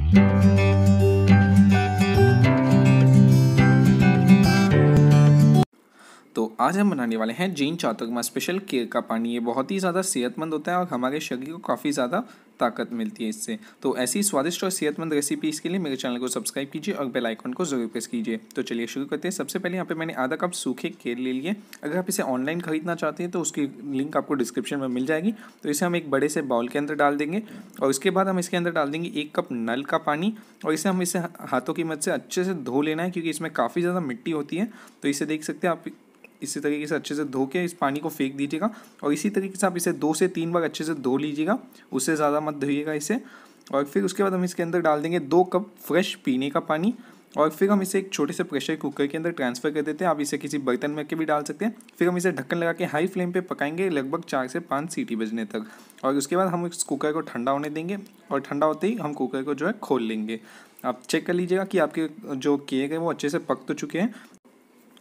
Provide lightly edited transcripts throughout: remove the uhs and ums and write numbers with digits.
तो आज हम बनाने वाले हैं जैन चातुर्मास स्पेशल केर का पानी। ये बहुत ही ज़्यादा सेहतमंद होता है और हमारे शरीर को काफ़ी ज़्यादा ताकत मिलती है इससे। तो ऐसी स्वादिष्ट और सेहतमंद रेसिपी के लिए मेरे चैनल को सब्सक्राइब कीजिए और बेल आइकन को जरूर प्रेस कीजिए। तो चलिए शुरू करते हैं। सबसे पहले यहाँ पे मैंने आधा कप सूखे केर ले लिए। अगर आप इसे ऑनलाइन खरीदना चाहते हैं तो उसकी लिंक आपको डिस्क्रिप्शन में मिल जाएगी। तो इसे हम एक बड़े से बाउल के अंदर डाल देंगे और उसके बाद हम इसके अंदर डाल देंगे 1 कप नल का पानी और इसे हाथों की मदद से अच्छे से धो लेना है, क्योंकि इसमें काफ़ी ज़्यादा मिट्टी होती है। तो इसे देख सकते हैं आप, इसी तरीके से अच्छे से धो के इस पानी को फेंक दीजिएगा और इसी तरीके से आप इसे 2 से 3 बार अच्छे से धो लीजिएगा, उससे ज़्यादा मत धोइएगा इसे। और फिर उसके बाद हम इसके अंदर डाल देंगे 2 कप फ्रेश पीने का पानी और फिर हम इसे एक छोटे से प्रेशर कुकर के अंदर ट्रांसफ़र कर देते हैं। आप इसे किसी बर्तन में के भी डाल सकते हैं। फिर हम इसे ढक्कन लगा के हाई फ्लेम पे पकाएंगे लगभग 4 से 5 सीटी बजने तक। और उसके बाद हम इस कुकर को ठंडा होने देंगे और ठंडा होते ही हम कुकर को जो है खोल लेंगे। आप चेक कर लीजिएगा कि आपके जो केक है वो अच्छे से पक तो चुके हैं।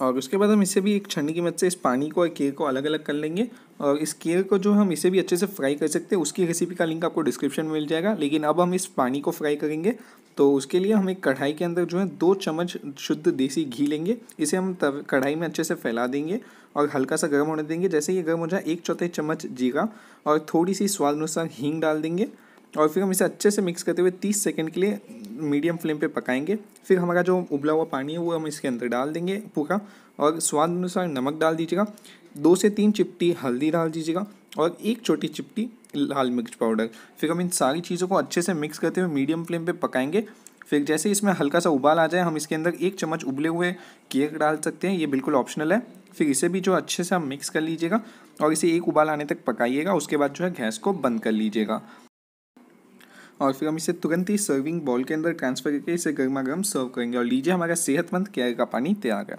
और उसके बाद हम इसे भी एक छन्नी की मदद से इस पानी को और केर को अलग अलग कर लेंगे। और इस केर को जो हम इसे भी अच्छे से फ्राई कर सकते हैं, उसकी रेसिपी का लिंक आपको डिस्क्रिप्शन में मिल जाएगा। लेकिन अब हम इस पानी को फ्राई करेंगे, तो उसके लिए हम एक कढ़ाई के अंदर जो है 2 चम्मच शुद्ध देसी घी लेंगे। इसे हम कढ़ाई में अच्छे से फैला देंगे और हल्का सा गर्म होने देंगे। जैसे ये गर्म हो जाए 1/4 चम्मच जीरा और थोड़ी सी स्वाद अनुसार हींग डाल देंगे और फिर हम इसे अच्छे से मिक्स करते हुए 30 सेकंड के लिए मीडियम फ्लेम पे पकाएंगे। फिर हमारा जो उबला हुआ पानी है वो हम इसके अंदर डाल देंगे पूरा और स्वाद अनुसार नमक डाल दीजिएगा। 2 से 3 चिपटी हल्दी डाल दीजिएगा और 1 छोटी चिपटी लाल मिर्च पाउडर। फिर हम इन सारी चीज़ों को अच्छे से मिक्स करते हुए मीडियम फ्लेम पे पकाएंगे। फिर जैसे इसमें हल्का सा उबाल आ जाए हम इसके अंदर 1 चम्मच उबले हुए केक डाल सकते हैं, ये बिल्कुल ऑप्शनल है। फिर इसे भी जो अच्छे से हम मिक्स कर लीजिएगा और इसे 1 उबाल आने तक पकाइएगा। उसके बाद जो है गैस को बंद कर लीजिएगा और फिर हम इसे तुरंत ही सर्विंग बाउल के अंदर ट्रांसफ़र करके इसे गर्मा गर्म सर्व करेंगे। और लीजिए हमारा सेहतमंद केर का पानी तैयार है।